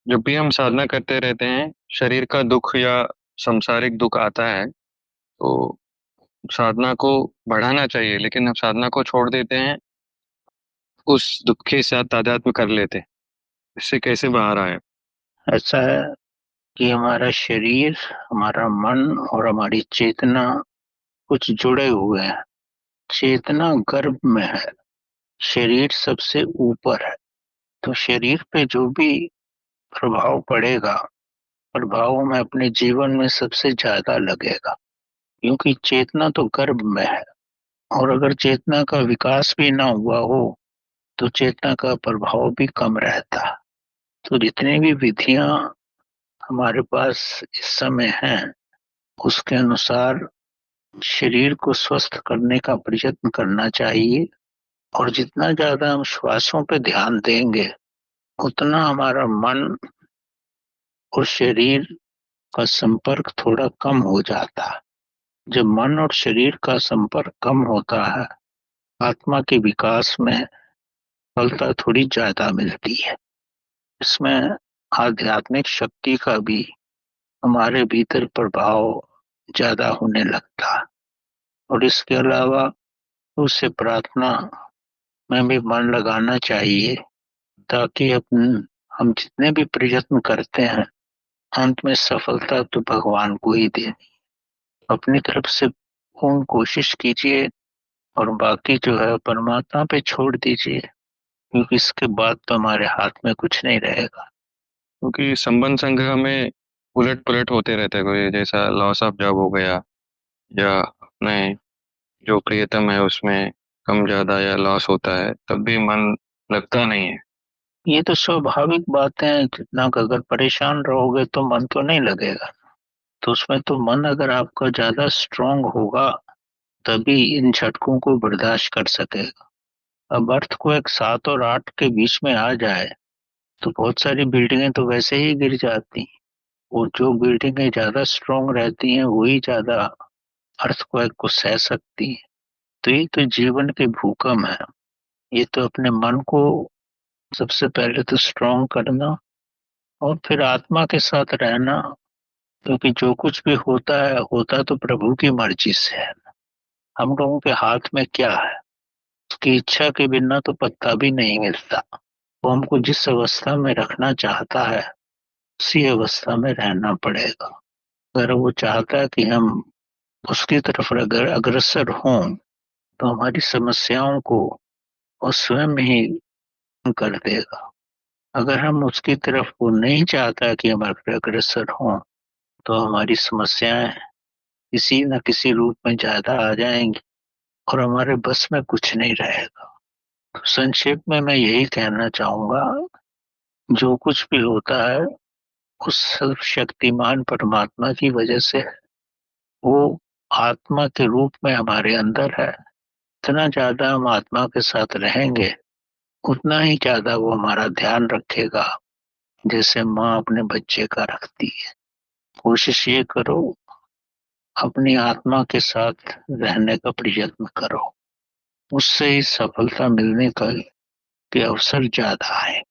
जब भी हम साधना करते रहते हैं, शरीर का दुख या सांसारिक दुख आता है तो साधना को बढ़ाना चाहिए, लेकिन हम साधना को छोड़ देते हैं, उस दुख के साथ तादात्म्य कर लेते हैं। इससे कैसे बाहर आए? ऐसा है कि हमारा शरीर, हमारा मन और हमारी चेतना कुछ जुड़े हुए हैं। चेतना गर्भ में है, शरीर सबसे ऊपर है। तो शरीर पे जो भी प्रभाव पड़ेगा, प्रभाव हमें अपने जीवन में सबसे ज्यादा लगेगा, क्योंकि चेतना तो गर्भ में है। और अगर चेतना का विकास भी ना हुआ हो तो चेतना का प्रभाव भी कम रहता है। तो जितनी भी विधियां हमारे पास इस समय हैं, उसके अनुसार शरीर को स्वस्थ करने का प्रयत्न करना चाहिए। और जितना ज्यादा हम श्वासों पे ध्यान देंगे, उतना हमारा मन और शरीर का संपर्क थोड़ा कम हो जाता है। जब मन और शरीर का संपर्क कम होता है, आत्मा के विकास में फलता थोड़ी ज्यादा मिलती है। इसमें आध्यात्मिक शक्ति का भी हमारे भीतर प्रभाव ज्यादा होने लगता है। और इसके अलावा उससे प्रार्थना में भी मन लगाना चाहिए, ताकि हम जितने भी प्रयत्न करते हैं, अंत में सफलता तो भगवान को ही देनी। अपनी तरफ से पूर्ण कोशिश कीजिए और बाकी जो है परमात्मा पे छोड़ दीजिए, क्योंकि इसके बाद तो हमारे हाथ में कुछ नहीं रहेगा। क्योंकि संबंध संग्रह में उलट पुलट होते रहते हैं, कोई जैसा लॉस ऑफ जॉब हो गया, या अपने जो प्रियतम है उसमें कम ज्यादा या लॉस होता है, तब भी मन लगता नहीं है। ये तो स्वाभाविक बात है, जितना अगर परेशान रहोगे तो मन तो नहीं लगेगा। तो उसमें तो मन अगर आपका ज्यादा स्ट्रांग होगा, तभी इन झटकों को बर्दाश्त कर सकेगा। अब अर्थ को एक 7 और 8 के बीच में आ जाए तो बहुत सारी बिल्डिंगें तो वैसे ही गिर जाती हैं। और जो बिल्डिंगें ज्यादा स्ट्रांग रहती हैं वही ज्यादा अर्थक्वेक को सह सकती हैं। तो ये तो जीवन के भूकंप है। ये तो अपने मन को सबसे पहले तो स्ट्रांग करना, और फिर आत्मा के साथ रहना। क्योंकि जो कुछ भी होता है, होता तो प्रभु की मर्जी से है। हम लोगों के हाथ में क्या है? उसकी इच्छा के बिना तो पत्ता भी नहीं मिलता। वो हमको जिस अवस्था में रखना चाहता है, उसी अवस्था में रहना पड़ेगा। अगर वो चाहता है कि हम उसकी तरफ अगर अग्रसर हों, तो हमारी समस्याओं को वो स्वयं ही कर देगा। अगर हम उसकी तरफ वो नहीं चाहता कि हम अग्रसर हों, तो हमारी समस्याएं किसी न किसी रूप में ज्यादा आ जाएंगी और हमारे बस में कुछ नहीं रहेगा। तो संक्षेप में मैं यही कहना चाहूंगा, जो कुछ भी होता है उस सर्वशक्तिमान परमात्मा की वजह से है। वो आत्मा के रूप में हमारे अंदर है। जितना ज्यादा हम आत्मा के साथ रहेंगे, उतना ही ज्यादा वो हमारा ध्यान रखेगा, जैसे माँ अपने बच्चे का रखती है। कोशिश ये करो, अपनी आत्मा के साथ रहने का प्रयत्न करो। उससे ही सफलता मिलने का के अवसर ज्यादा है।